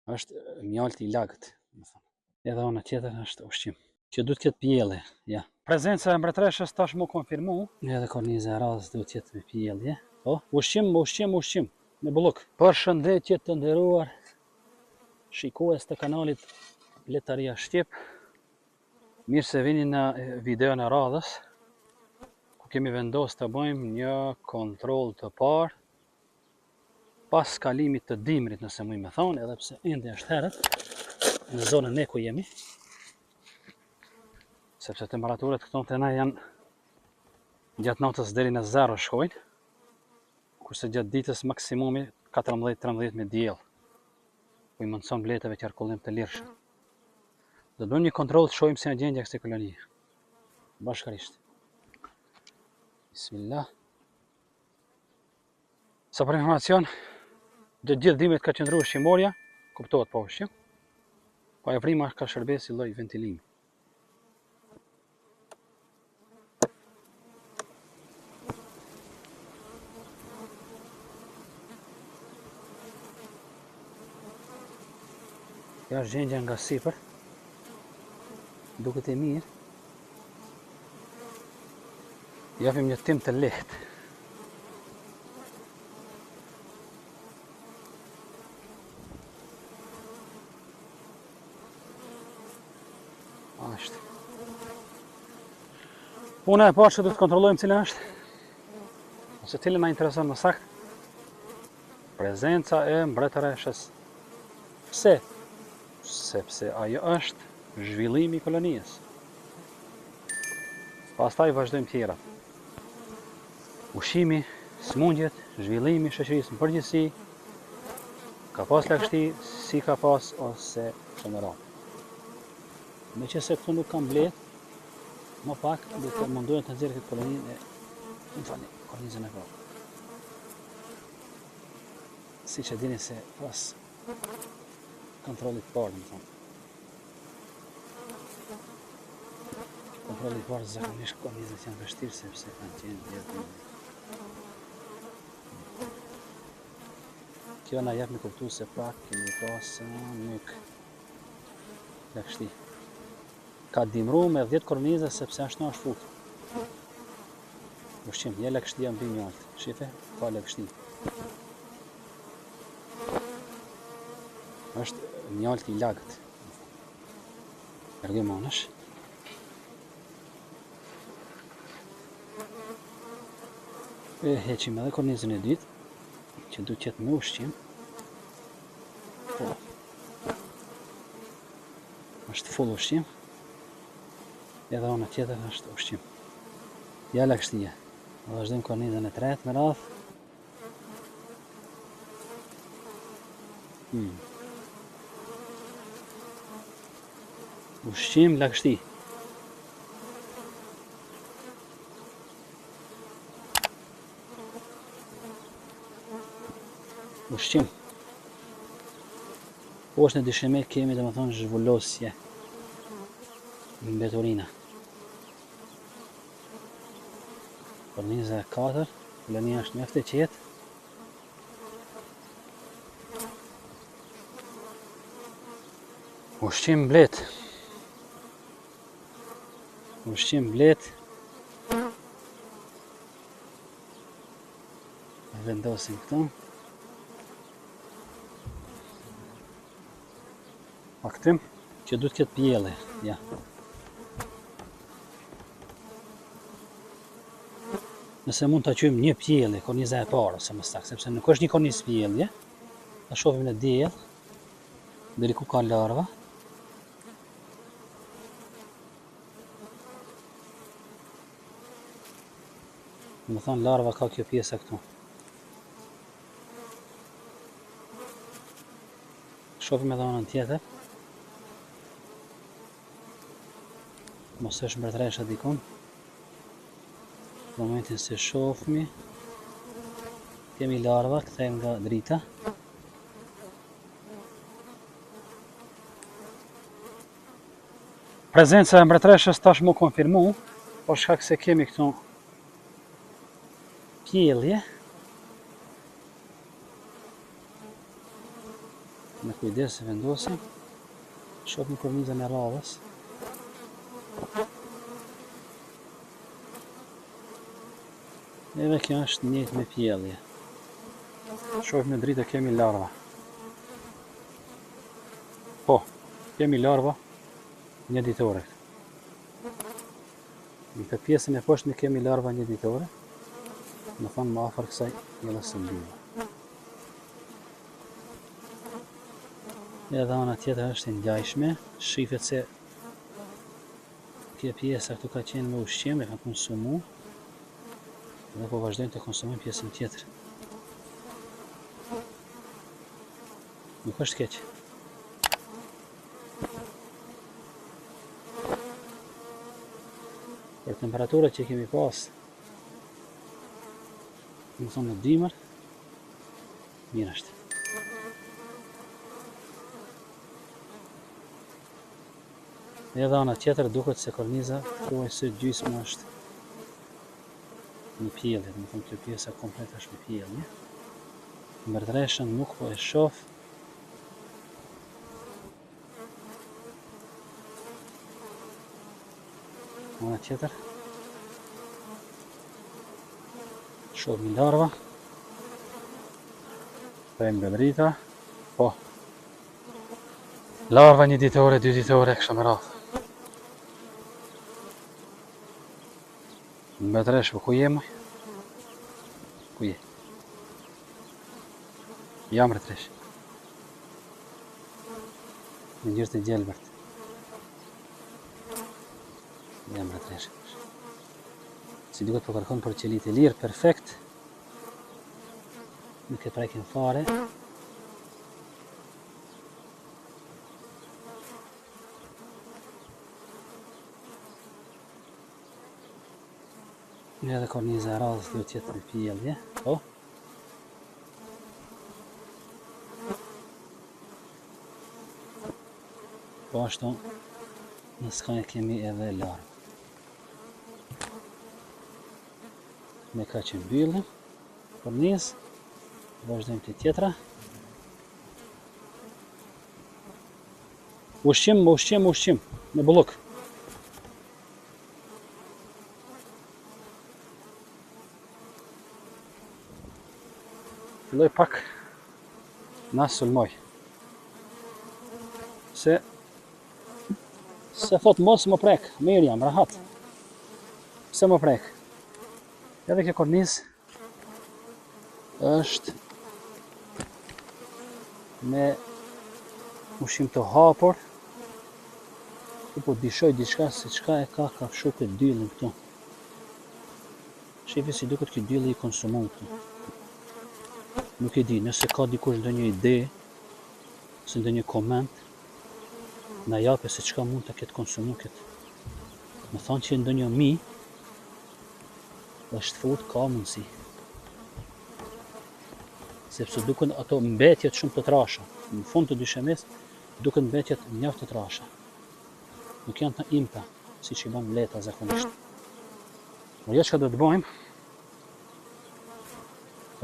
është mjalti I lagët. Edhe ona tjetër është ushqim që duhet të ketë pjellje, ja. Prezenca e mbretëreshës tashmë konfirmu. Edhe korniza e radhës duhet të jetë me pjellje. Po, ushqim me bullok. Përshëndetje të nderuar shikues të kanalit Letaria Shqip. Mirë se vini në videon e radhës, ku kemi vendosur të bëjmë një kontroll të parë pas kalimit të dimrit, nëse mund me thonë, edhe pse ende është herët në zonën ne ku jemi, sepse temperaturat këto të na janë gjatë natës deri në 0 shkojnë, kurse gjatë ditës maksimumi 14-13 me diell, ku I mundson bletëve qarkullim të lirshëm. Do bëjmë një kontroll të shohim si janë gjendja kësaj kolonie. Bashkërisht. Bismillah. Sa për informacion, dhe gjithë dimrit ka qëndru ushqimorja, kuptohet pa ushqim, pa e prima ka shërbes si lloj ventilimi. Kjo është gjendja nga sipër, duket e mirë. Japim një tim të lehtë. Ashtë. Puna e parë që du të kontrollojmë cilën është, ose cilën na intereson më saktë, prezenca e mbretëreshës. Pse? Sepse ajo është zhvillimi I kolonijes. Pastaj vazhdojmë tjerat. Ushqimi, smundjet, zhvillimi I shoqërisë në përgjithësi, ka pas lagështi, si ka pas ose kështu me radhë. Meqense këtu nuk kam blet, më pak do të mundohen të nxjerrë këtë koloninë e kornizën e parë. Siç e dini se pas kontrollit parë, më thonë. Kontrollit parë zakonisht kornizat janë vështirë sepse kanë qenë djetë. Kjo na jep me kuptu se pak kemi pas nuk lagështi. Ka dimru me 10 korniza sepse ashtu është futur. Ushqim, ja lagështia mbi mjalt. Shife, ka lagështi. Është mjalti I lagët. Largojmë anash. E heqim edhe kornizën e dytë, që duhet të jetë me ushqim. Po. Është full ushqim. Edhe ona tjetër është ushqim. Ja lagështia. Vazhdojmë kornizën e tretë me radhë. Ushqim, lagështi. Ushqim. Poshtë në dyshemet kemi domethënë zhvullosje. Mbeturina. Korniza e 4, kolonia është mjaft e qetë. Ushqim blet. Ushqim blet. Vendosim këtu. Aktim që duhet të ketë pjellje, ja. Nëse mund ta quajmë një pjellje, korniza e parë ose më saktë, sepse nuk është një kornizë pjellje. Ta shohim në diell, deri ku ka larva. Më thonë larva ka kjo pjesa këtu. Shohim edhe anën tjetër. Mos është mbretëresha dikun. Në momentin se shohmi, kemi larva, kthejmë nga drita. Prezenca e mbretëreshës tashmë konfirmu, por shkak se kemi këtu pjellje në kujdes vendosim. Shohim kornizën e radhës. Edhe kjo është njëjtë me pjellje. Shohim në dritë kemi larva. Po, kemi larva një ditore. Në këtë pjesën e poshtme kemi larva një ditore. Në thonë më afër kësaj pjellës së mbyllur. Edhe ana tjetër është e ngjajshme, shifet se kjo pjesa këtu ka qenë me ushqim, e ka konsumu, dhe po vazhdojmë të konsumojmë pjesën tjetër. Nuk është keq. Për temperaturët që kemi pas, më thonë në dimër, mirë është. Edhe ana tjetër duket se korniza thuajse gjysma është në pjellje, do të thonë kjo pjesa komplet është në pjellje. Mbretëreshën nuk po e shoh. Ana tjetër shohim larva. Prende drita. Po. Larva një ditore, 2 ditore, kështu me radhë. Mbretëresh, po ku jemi? Ku je? Ja mbretëresh. Në gjyrë të gjelbërt. Ja mbretëresh. Si duket po kërkon për qelit e lirë, perfekt. Nuk e prekin fare. Edhe korniza e radhës duhet jetë në pjellje. Po. Po ashtu në skaj kemi edhe larvë. Me ka që mbyllim kornizë. Vazhdojmë të tjetra. Ushqim me bulluk. Filloj pak na sulmoj. Se thot mos më prek, mirë jam, rahat. Pse më prek? Edhe kjo kornizë është me ushqim të hapur. Po dishoj diçka se çka e ka fshu këtë dyllin këtu. Shifi si duket ky dylli i konsumon këtu. Nuk e di, nëse ka dikush ndonjë ide, ose ndonjë koment, na jape se çka mund të ketë konsumu këtë. Më thonë që ndonjë mi është fut, ka mundësi. Sepse duken ato mbetjet shumë të trasha. Në fund të dyshemes, duken mbetjet mjaft të trasha. Nuk janë të imta, si që i bën leta zakonisht. Por jo çka do të bëjmë,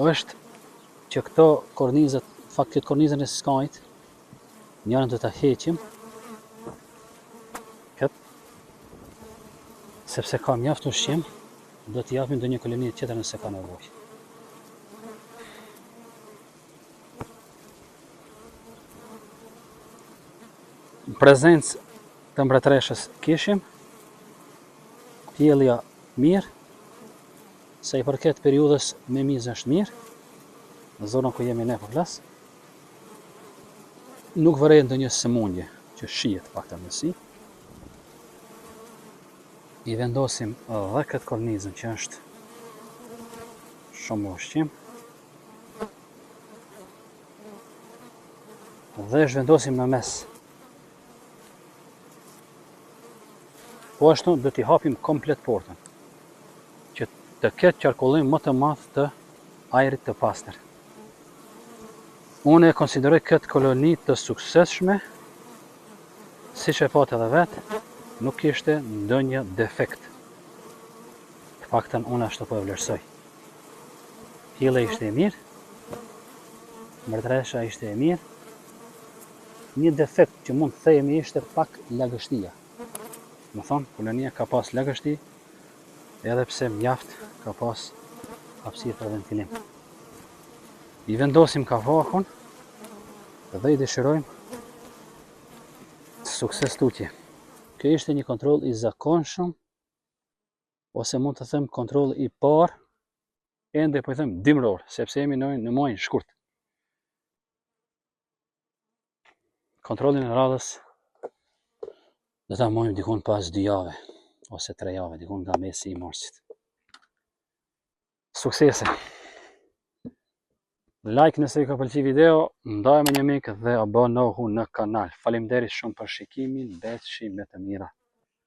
është që këto kornizët, fakt këtë kornizën e skajt, njërën do ta heqim, sepse ka mjaft ushqim, do t'i japim ndonjë koloni tjetër nëse ka nevojë. Në prezencë të mbretëreshës kishim, pjellja mirë, sa i përket periudhës me mizë është mirë, në zonën ku jemi ne po flas, nuk vërej ndonjë sëmundje që shihet pakta mësi. I vendosim edhe këtë kornizën që është shumë ushqim. Dhe zhvendosim në mes. Po ashtu do t'i hapim komplet portën, që të ketë qarkullim më të madh të ajrit të pastër. Unë e konsideroj këtë koloni të suksesshme, siç e pat edhe vetë, nuk kishte ndonjë defekt. Të paktën unë ashtu po e vlerësoj. Pjellja ishte e mirë, mbretëresha ishte e mirë, Një defekt që mund të thejemi ishte pak lagështia. Më thonë, kolonia ka pas lagështi, edhe pse mjaft ka pas hapësirë për ventilim. I vendosim kafakun dhe i dëshirojmë sukses tutje. Kjo ishte një kontroll i zakonshëm, ose mund të them kontroll i parë, ende po i them dimror, sepse jemi në muajin shkurt. Kontrollin e radhës do ta mojmë dikun pas 2 jave, ose 3 jave, dikun nga mesi i marsit. Suksese! Like nëse ju ka pëlqy video, ndaj me një mik dhe abonohu në kanal. Faleminderit shumë për shikimin, befshi me të mira.